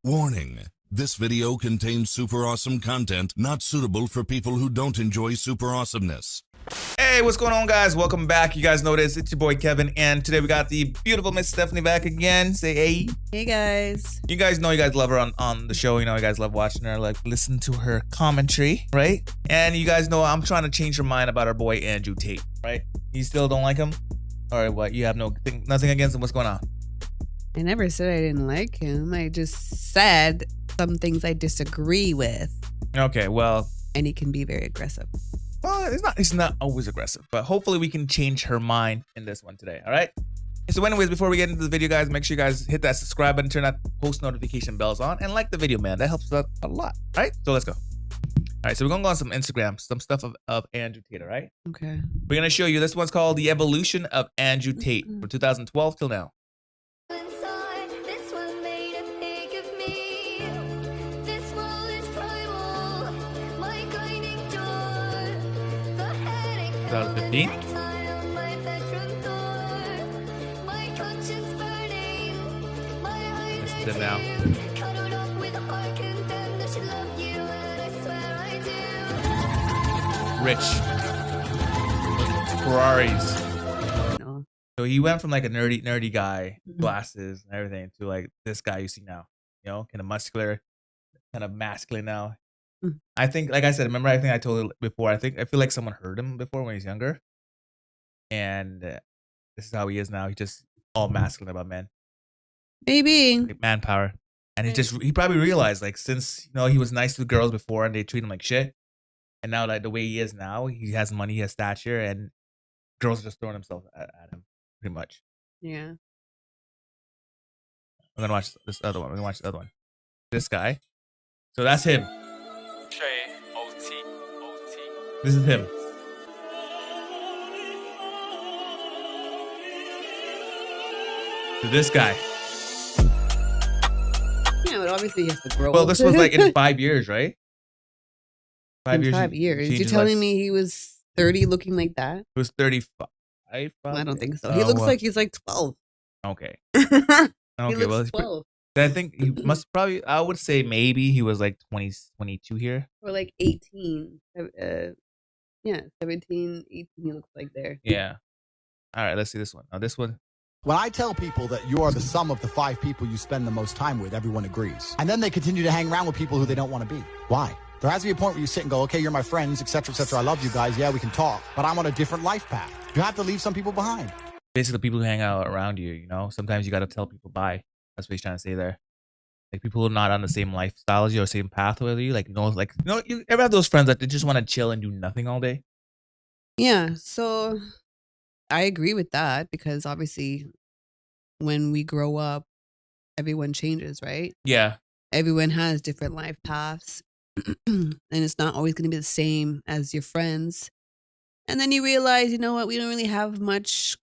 Warning. This video contains super awesome content not suitable for people who don't enjoy super awesomeness. Hey, what's going on, guys? Welcome back. You guys know this. It's your boy Kevin, and today we got the beautiful Miss Stephanie back again. Say hey. Hey guys. You guys know you guys love her on the show. You know you guys love watching her, like listen to her commentary, right? And you guys know I'm trying to change her mind about our boy Andrew Tate, right? You still don't like him, or what? You have nothing against him? What's going on? I never said I didn't like him. I just said some things I disagree with. Okay, well, And he can be very aggressive. well, it's not always aggressive, but hopefully we can change her mind in this one today. All right. So anyways, before we get into the video, guys, make sure you guys hit that subscribe button, turn that post notification bells on, and like the video, man. That helps out a lot. All right, so let's go. All right, so we're gonna go on some Instagram, some stuff of Andrew Tate. All right, Okay. we're gonna show you. This one's called "The Evolution of Andrew Tate" from 2012 till now. Inside, this one made a pig of me. This wall is primal, my guiding door. The headache 2015? on my bedroom door. My conscience burning, my eyes This is it now. cuddled up with a heart condemned. I should love you, and I swear I do. Rich, Ferraris. No. So he went from like a nerdy guy, Mhm. glasses and everything, to like this guy you see now. You know, kind of muscular, kind of masculine now. Mm. I think, like I said, remember, I think I told you before. I feel like someone heard him before when he was younger, and this is how he is now. He's just all masculine about men, Maybe. like manpower, and he probably realized, like, since he was nice to girls before and they treat him like shit, and now like the way he is now, he has money, he has stature, and girls are just throwing themselves at him pretty much. Yeah. We're gonna watch this other one. We're gonna watch the other one. This guy. So that's him. This is him. So this guy. Yeah, but obviously he has to grow. Well, this was like in 5 years, right? 5 in years. 5 he years. changed You're his telling life. me he was 30 looking like that? He was 35. Well, I don't think so. Oh, He looks well, like he's like 12. okay. He Okay. looks Well, he's 12. I think he must probably. I would say maybe he was like 20, 22 here. Or like 18. Yeah, 17, 18 he looks like there. Yeah. All right. Let's see this one. Now this one. When I tell people that you are the sum of the 5 people you spend the most time with, everyone agrees. And then they continue to hang around with people who they don't want to be. Why? There has to be a point where you sit and go, okay, you're my friends, etc., etc. I love you guys. Yeah, we can talk. But I'm on a different life path. You have to leave some people behind. Basically, the people who hang out around you. You know, sometimes you got to tell people bye. That's what he's trying to say there. Like people who are not on the same lifestyle as you or same path with you. Like you ever have those friends that they just want to chill and do nothing all day? Yeah, so I agree with that because obviously when we grow up, everyone changes, right? Yeah. Everyone has different life paths and it's not always going to be the same as your friends. And then you realize, you know what, we don't really have much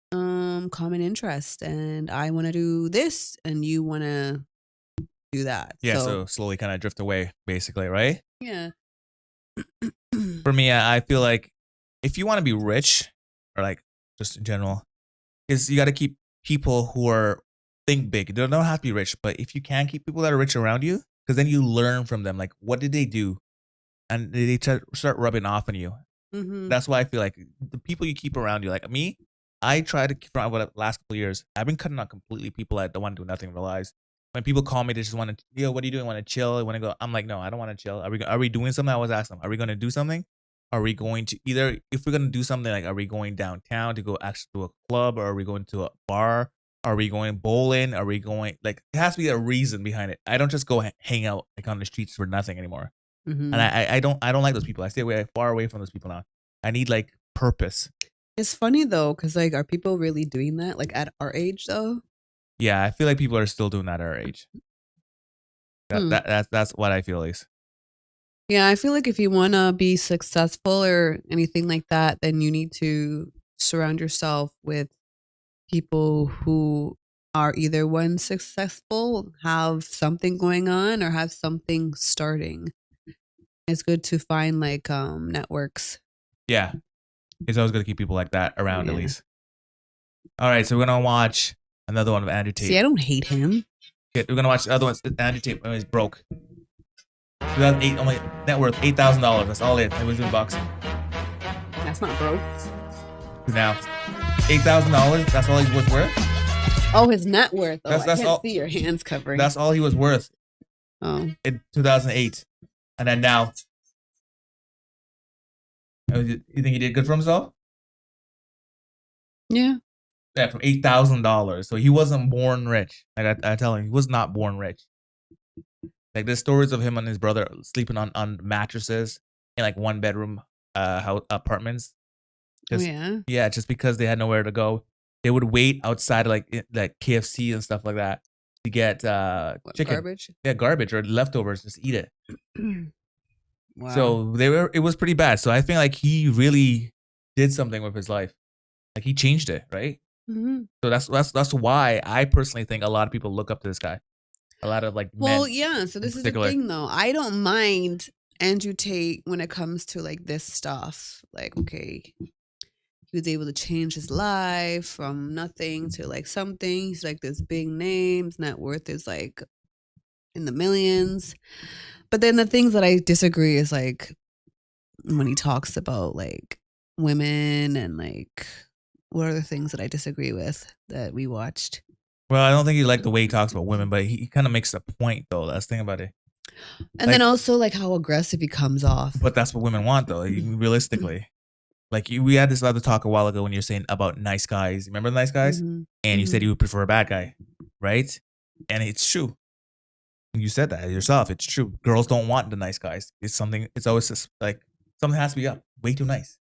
common interest and I want to do this and you want to do that. Yeah. So slowly kind of drift away, basically, right? Yeah. For me, I feel like if you want to be rich, or like just in general, is you got to keep people who are think big. They don't have to be rich, but if you can keep people that are rich around you, because then you learn from them. Like, what did they do? And they start rubbing off on you. Mhm. That's why I feel like the people you keep around you, like me, I try to keep around for the last couple of years. I've been cutting out completely people that don't want to do nothing in their lives. When people call me, they just want to, what are you doing? Want to chill? Want to go? I'm like, no, I don't want to chill. Are we doing something? I always ask them, are we going to do something? Are we going to either, if we're going to do something, like, are we going downtown to go actually to a club, or are we going to a bar? Are we going bowling? Are we going, like, it has to be a reason behind it. I don't just go hang out like on the streets for nothing anymore. Mhm. And I don't like those people. I stay far away from those people now. I need like purpose. It's funny though, because like, are people really doing that? Like at our age though? Yeah, I feel like people are still doing that at our age. Hmm. That's what I feel, at least. Yeah, I feel like if you want to be successful or anything like that, then you need to surround yourself with people who are either one successful, have something going on, or have something starting. It's good to find like networks. Yeah, it's always good to keep people like that around, at Yeah. least. All right, so we're gonna watch another one of Andrew Tate. See, I don't hate him. Okay, we're gonna watch the other ones. Andrew Tate when he's broke. 2008, only net worth $8,000. That's all it. It was in boxing. That's not broke. Now, $8,000. That's all he was worth. Oh, his net worth. Oh, That's I can't all- see your hands covering. That's all he was worth oh. in 2008, and then now. You think he did good for himself? Yeah. Yeah, from $8,000. So he wasn't born rich. Like I tell him, he was not born rich. Like there's stories of him and his brother sleeping on mattresses in like one bedroom apartments. Oh, Just, yeah. yeah, just because they had nowhere to go, they would wait outside like KFC and stuff like that to get What, chicken. garbage? Yeah, garbage or leftovers. Just eat it. Wow. So it was pretty bad. So I think like he really did something with his life. Like he changed it, right? hmm So that's why I personally think a lot of people look up to this guy. A lot of like Well, men. yeah. So this is the particular. thing, though. I don't mind Andrew Tate when it comes to like this stuff. Like, okay, he was able to change his life from nothing to like something. He's like this big name. His net worth is like in the millions. But then the things that I disagree is like when he talks about like women and like what are the things that I disagree with that we watched. Well, I don't think he liked the way he talks about women, but he kind of makes a point though. That's the thing about it. And then also like how aggressive he comes off. But that's what women want though. Realistically, like we had this other talk a while ago when you're saying about nice guys. Remember the nice guys? Mhm. And you said you would prefer a bad guy, right? And it's true. You said that yourself. It's true. Girls don't want the nice guys. It's something. It's always just like something has to be up. Way too nice,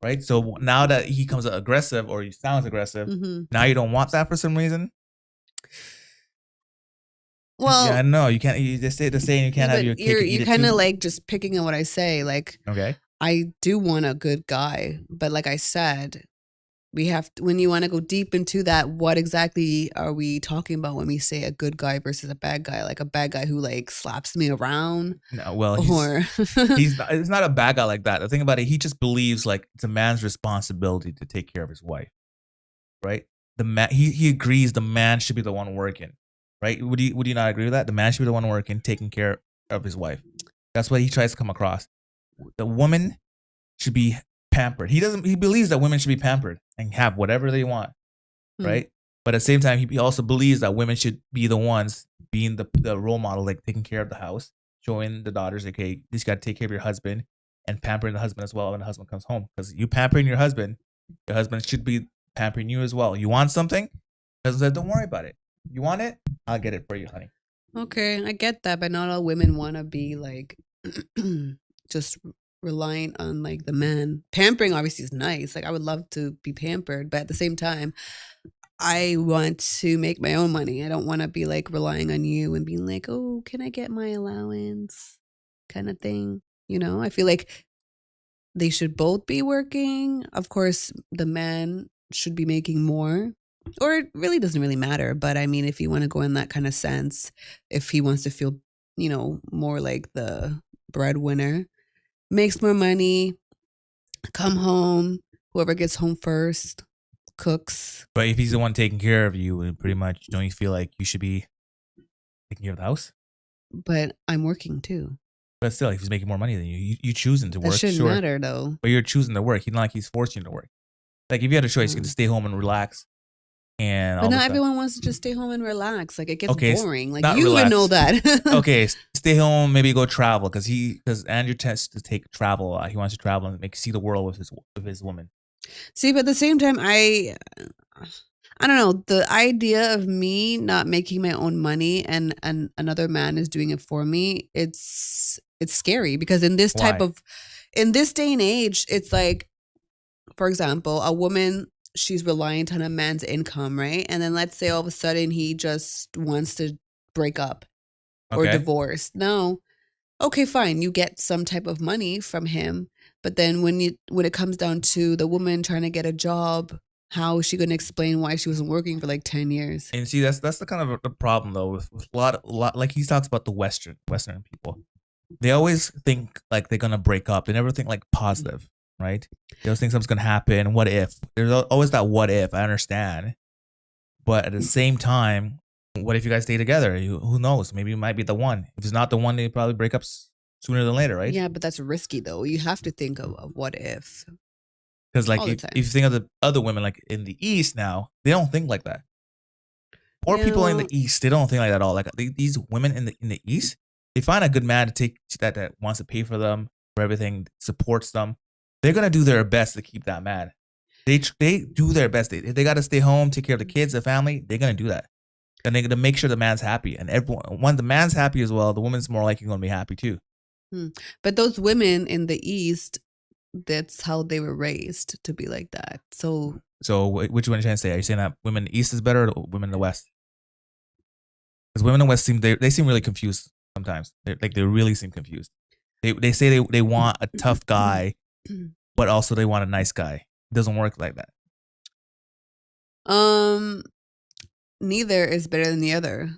right? So now that he comes aggressive or he sounds aggressive, Mhm. now you don't want that for some reason. Well, yeah, I know you can't. You just say the saying you can't have but your cake and eat you're it kind of too. like just picking on what I say. Like Okay. I do want a good guy, but like I said, we have to, when you want to go deep into that, what exactly are we talking about when we say a good guy versus a bad guy? Like a bad guy who like slaps me around, No, well, or he's not a bad guy like that. The thing about it, he just believes like it's a man's responsibility to take care of his wife, right? The man, he agrees the man should be the one working, right? Would you not agree with that? The man should be the one working, taking care of his wife. That's what he tries to come across. The woman should be pampered. He believes that women should be pampered and have whatever they want, Hmm. right? But at the same time, he also believes that women should be the ones being the role model, like taking care of the house, showing the daughters, okay, you just got to take care of your husband and pampering the husband as well when the husband comes home. Because you pampering your husband should be pampering you as well. You want something? Husband said, don't worry about it. You want it? I'll get it for you, honey. okay, I get that, but not all women want to be like just reliant on like the man. Pampering obviously is nice. Like I would love to be pampered, but at the same time, I want to make my own money. I don't want to be like relying on you and being like, "Oh, can I get my allowance?" kind of thing. You know, I feel like they should both be working. Of course, the man should be making more. Or it really doesn't really matter, but I mean if you want to go in that kind of sense, if he wants to feel, you know, more like the breadwinner, makes more money, come home, whoever gets home first, cooks. But if he's the one taking care of you, pretty much, don't you feel like you should be taking care of the house? But I'm working too. But still, if he's making more money than you choosing to That work, shouldn't sure. matter though. But you're choosing to work. He's not like he's forcing you to work. Like if you had a choice, you could Mm. stay home and relax. And But all not this stuff. everyone wants to just stay home and relax. Like it gets Okay, boring. Like not you even know relax. that. Okay, stay home, maybe go travel because Andrew tends to take travel a lot. He wants to travel and see the world with his woman. See, but at the same time, I don't know. The idea of me not making my own money and another man is doing it for me, it's scary because in this type Why? of in this day and age, it's like, for example, a woman, she's reliant on a man's income, right? And then let's say all of a sudden he just wants to break up or Okay. divorce. No. Okay, fine. You get some type of money from him, but then when it comes down to the woman trying to get a job, how is she going to explain why she wasn't working for like 10 years? And see, that's the kind of the problem though with a lot like he talks about the Western people. They always think like they're gonna break up. They never think like positive, right? They always think something's gonna happen. What if? There's always that what if. I understand, but at the same time, What if you guys stay together? Who knows? Maybe it might be the one. If it's not the one, they probably break up sooner than later, right? Yeah, but that's risky though. You have to think of what if. Because like all the if time. you think of the other women like in the East now, they don't think like that. Poor Yeah, people in well- the East, they don't think like that at all. Like these women in the East, they find a good man to take that wants to pay for them for everything, supports them. They're gonna do their best to keep that man. They do their best. If they gotta stay home, take care of the kids, the family, they're gonna do that. And they're gonna make sure the man's happy. And everyone, when the man's happy as well, the woman's more likely gonna be happy too. But those women in the East, that's how they were raised to be like that. So So which one are you trying to say? Are you saying that women in the East is better or women in the West? Because women in the West they seem really confused sometimes. They really seem confused. They say they want a tough guy, but also they want a nice guy. It doesn't work like that. neither is better than the other.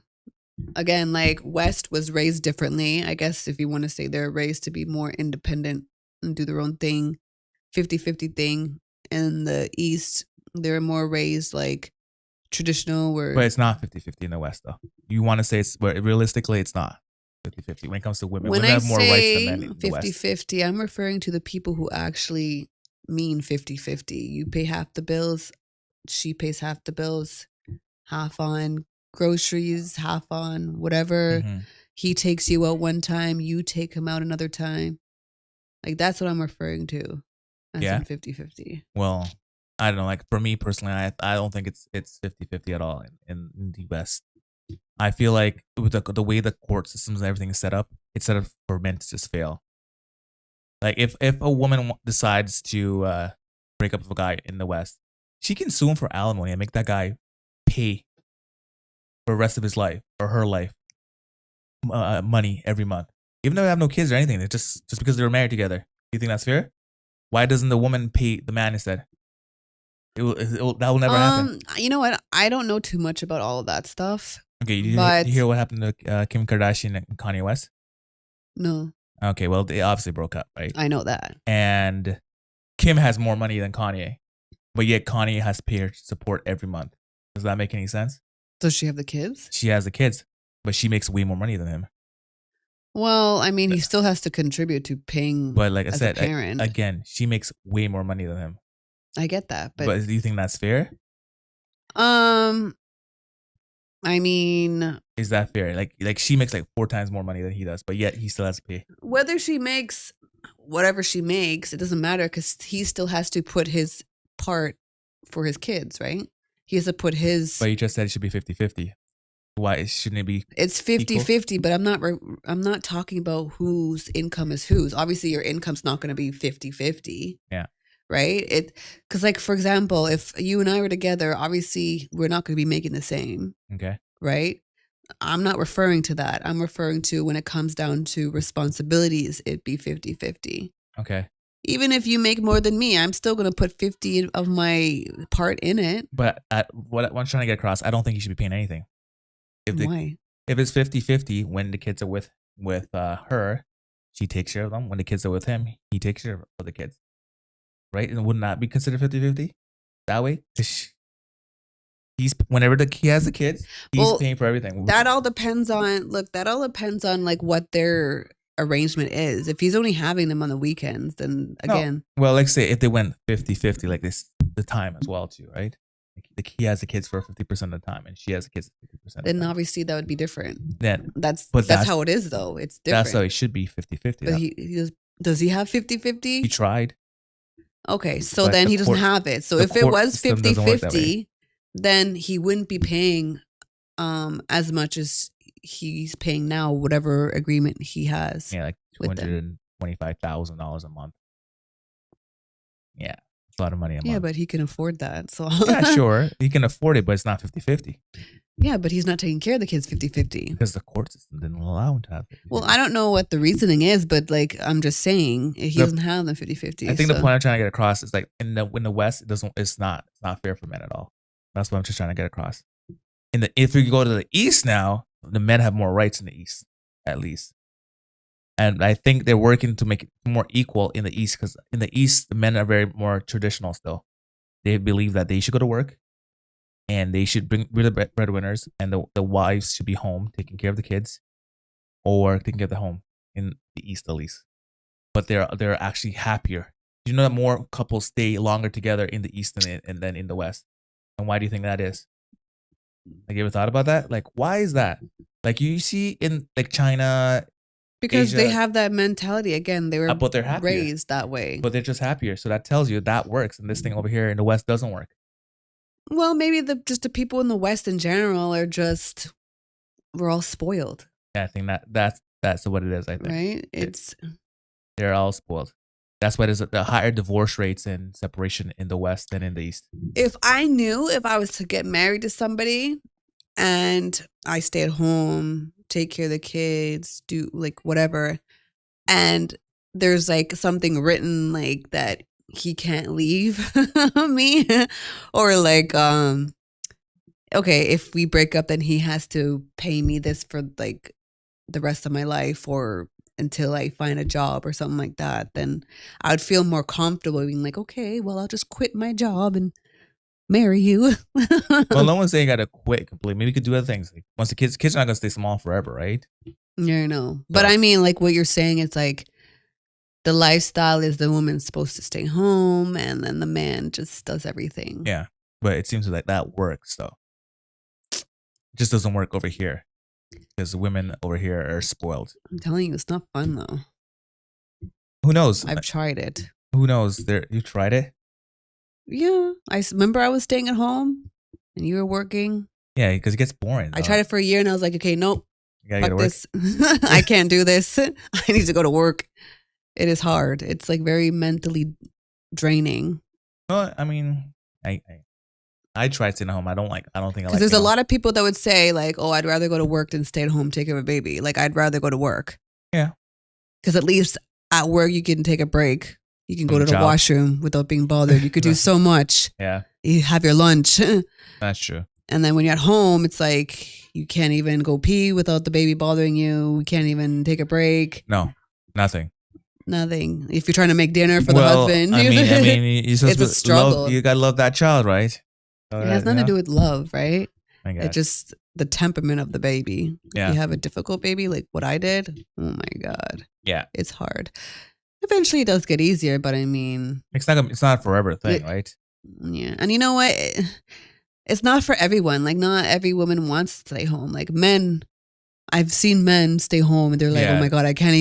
Again, like West was raised differently. I guess if you want to say they're raised to be more independent and do their own thing, 50-50 thing. In the East, they're more raised like traditional where But it's not 50-50 in the West though. You want to say it's, but realistically it's not 50-50 when it comes to women. when Women I have more rights say than men in the West. 50-50, I'm referring to the people who actually mean 50-50. You pay half the bills, she pays half the bills, half on groceries, half on whatever. Mhm. He takes you out one time, you take him out another time. Like that's what I'm referring to. As Yeah. in 50-50. Well, I don't know. Like for me personally, I don't think it's 50-50 at all in the West. I feel like with the way the court systems and everything is set up, it's set up for men to just fail. Like if a woman decides to break up with a guy in the West, she can sue him for alimony and make that guy pay for the rest of his life or her life money every month, even though they have no kids or anything. It's just because they were married together. Do you think that's fair? Why doesn't the woman pay the man instead? That will never happen. You know what? I don't know too much about all of that stuff. Okay, you but- hear what happened to Kim Kardashian and Kanye West? No, Okay, well, they obviously broke up, right? I know that. And Kim has more money than Kanye, but yet Kanye has to pay her support every month. Does that make any sense? Does she have the kids? She has the kids, but she makes way more money than him. Well, I mean, he still has to contribute to paying. But like I as a said, parent. again, she makes way more money than him. I get that, But, but do you think that's fair? I mean, Is that fair? Like she makes like 4 times more money than he does, but yet he still has to pay. whether she makes whatever she makes, it doesn't matter because he still has to put his part for his kids, right? He has to put his. But you just said it should be 50-50. Why shouldn't it be? It's 50-50, but I'm not talking about whose income is whose. Obviously, your income's not going to be 50-50. Yeah. Right? Because like, for example, if you and I were together, obviously we're not going to be making the same, Okay. right? I'm not referring to that. I'm referring to when it comes down to responsibilities, it'd be 50-50. Okay. Even if you make more than me, I'm still going to put 50 of my part in it. But what I'm trying to get across, I don't think you should be paying anything. Why? If it's 50-50, when the kids are with her, she takes care of them. When the kids are with him, he takes care of the kids. Right? And would not be considered 50-50 that way? 'Cause he's whenever he has the kids, he's Well, paying for everything. That all depends on like what their arrangement is. If he's only having them on the weekends, then No. again, Well, like say if they went 50-50, like this the time as well too, right? Like he has the kids for 50% of the time, and she has the kids 50%. then obviously that would be different. Then That's But that's- how it is though. It's different. that's how it should be 50-50. But does he have 50-50? He tried. Okay, so But then the he doesn't court- have it. So the if it court was system doesn't work that 50-50, then he wouldn't be paying as much as he's paying now, whatever agreement he has. Yeah, like with them. $225,000 a month. Yeah, it's a lot of money a Yeah, month. but he can afford that. So Yeah, sure, he can afford it, but it's not 50-50 Yeah, but he's not taking care of the kids 50-50. because the court system didn't allow him to have it. Well, I don't know what the reasoning is, but like I'm just saying he The- doesn't have the 50-50. I think the so- point I'm trying to get across is like in the West, it's not fair for men at all. That's what I'm just trying to get across. If we go to the East now, the men have more rights in the East, at least. And I think they're working to make it more equal in the East because in the East, the men are very more traditional still. They believe that they should go to work, and they should bring be the breadwinners, and the wives should be home taking care of the kids or taking care of the home in the East at least. But they're actually happier. You know that more couples stay longer together in the East than in the West. And why do you think that is? Like, you ever thought about that? Like, why is that? Like, you see in like China, Because they Asia, have that mentality. Again, they were but they're happier. raised that way. But they're just happier. So that tells you that works. And this thing over here in the West doesn't work. Well, maybe just the people in the West in general are just, we're all spoiled, Yeah, I think that's what it is. I think right? they're all spoiled. That's why there's the higher divorce rates and separation in the West than in the East. If I knew if I was to get married to somebody and I stay at home, take care of the kids, do like whatever, and there's like something written like that he can't leave me, or like okay, if we break up then he has to pay me this for like the rest of my life or until I find a job or something like that, then I would feel more comfortable being like, okay, well, I'll just quit my job and marry you. Well, no one's saying you gotta quit completely. Maybe you could do other things. Like, once the kids are not gonna stay small forever, right? Yeah, I know. But So- I mean, like what you're saying, it's like the lifestyle is the woman's supposed to stay home and then the man just does everything. Yeah, but it seems like that works though. It just doesn't work over here because the women over here are spoiled. I'm telling you, it's not fun though. Who knows? I've tried it. Who knows? You tried it? Yeah. Remember I was staying at home and you were working. Yeah, because it gets boring. I tried it for a year and I was like, okay, nope. You gotta go to Fuck work. this. I can't do this. I need to go to work. It is hard. It's like very mentally draining. Well, I mean, I tried staying at home. I don't think I like. Because there's a lot of people that would say like, oh, I'd rather go to work than stay at home, take care of a baby. Like, I'd rather go to work. Yeah. Because at least at work, you can take a break. You can go From to the the job. washroom without being bothered. You could do so much. Yeah, You have your lunch. that's true. And then when you're at home, it's like you can't even go pee without the baby bothering you. You can't even take a break. No, nothing. Nothing. If you're trying to make dinner for the Well, husband. I mean, you're supposed It's a to struggle. love. You gotta love that child, right? it has nothing to do with love, right? I guess. It's just the temperament of the baby. Yeah. If you have a difficult baby like what I did, oh my God. Yeah. It's hard. Eventually it does get easier, but I mean, It's not a forever thing, right? yeah. And you know what? It's not for everyone. Like, not every woman wants to stay home. Like, men, I've seen men stay home and they're like, Yeah. oh my God, they can't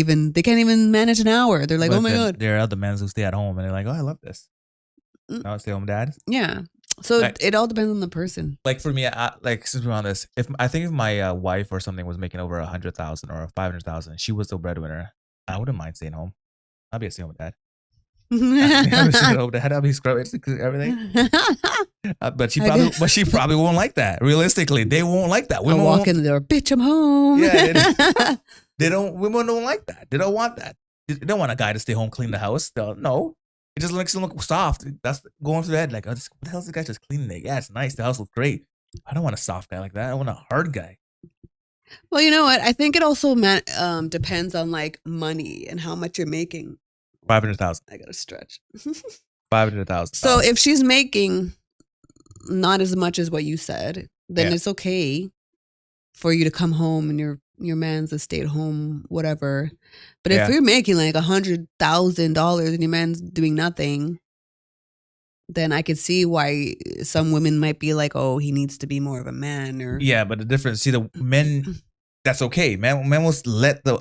even manage an hour. They're like, But oh my then God. there are other men who stay at home and they're like, oh, I love this. Mm. No, stay home dad. Yeah. So Like- it all depends on the person. Like for me, like since we're on this, if my wife or something was making over 100,000 or 500,000, she was the breadwinner, I wouldn't mind staying home. I'd be a stay home dad. I'd be stay home dad. I'd be scrubbing everything. But she probably won't like that. Realistically, they won't like that. I Women walk won't- in the door, bitch, I'm home. Yeah, women don't like that. They don't want that. They don't want a guy to stay home, clean the house. No. It just makes them look soft. That's going through their head. Like, oh, what the hell is this guy just cleaning it? Yeah, it's nice. The house looks great. I don't want a soft guy like that. I want a hard guy. Well, you know what? I think it also depends on like money and how much you're making. 500,000. I gotta stretch. 500,000. So if she's making not as much as what you said, then Yeah. it's okay for you to come home and your man's a stay at home, whatever. But if Yeah. you're making like $100,000 and your man's doing nothing, then I could see why some women might be like, oh, he needs to be more of a man, or yeah, but the difference, see, the men, that's okay. Men will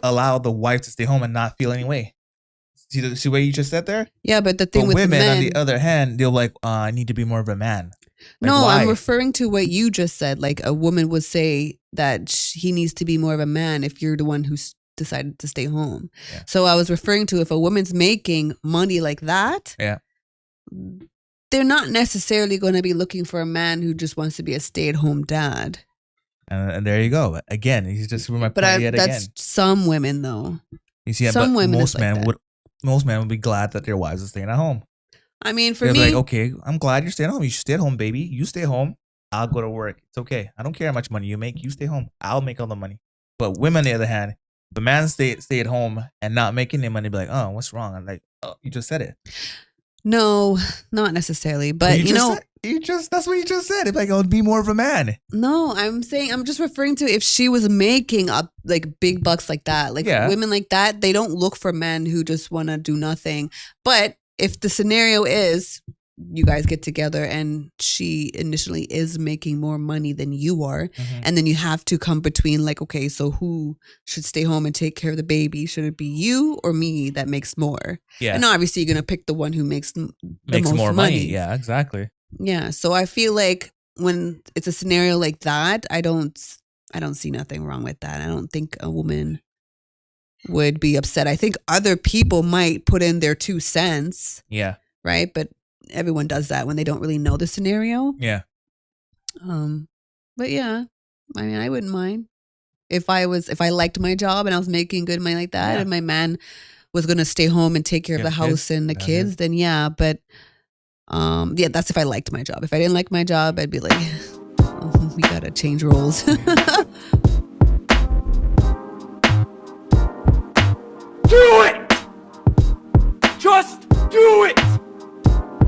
allow the wife to stay home and not feel any way. See what you just said there? yeah. But the thing But with women, men, on the other hand, they're like, I need to be more of a man. Like, no, I'm why? referring to what you just said. Like a woman would say that he needs to be more of a man if you're the one who's decided to stay home. Yeah. So I was referring to if a woman's making money like that, Yeah. they're not necessarily going to be looking for a man who just wants to be a stay-at-home dad. And there you go. Again, he's just my But point yet that's again. some women though. You see, some but women most is like men that. most men would be glad that their wives are staying at home. I mean, for They're me, like, okay, I'm glad you're staying home. You should stay at home, baby. You stay home. I'll go to work. It's okay. I don't care how much money you make. You stay home. I'll make all the money. But women, on the other hand, the man stay at home and not making any money, be like, oh, what's wrong? I'm like, oh, you just said it. No, not necessarily. But you know, that's what you just said. If I go be more of a man. no, I'm just referring to if she was making up like big bucks like that, like Yeah. women like that, they don't look for men who just want to do nothing. But if the scenario is you guys get together and she initially is making more money than you are, and then you have to come between like, okay, so who should stay home and take care of the baby? Should it be you or me that makes more? Yeah. And obviously you're going to pick the one who makes the Makes most more money. money. Yeah, exactly. Yeah. So I feel like when it's a scenario like that, I don't see nothing wrong with that. I don't think a woman would be upset. I think other people might put in their 2 cents, Yeah. right? But everyone does that when they don't really know the scenario. Yeah. But yeah, I mean, I wouldn't mind if I liked my job and I was making good money like that, Yeah. and my man was gonna stay home and take care of the house and the kids. Then yeah, but yeah, that's if I liked my job. If I didn't like my job, I'd be like, oh, we gotta change roles. Do it! Just do it!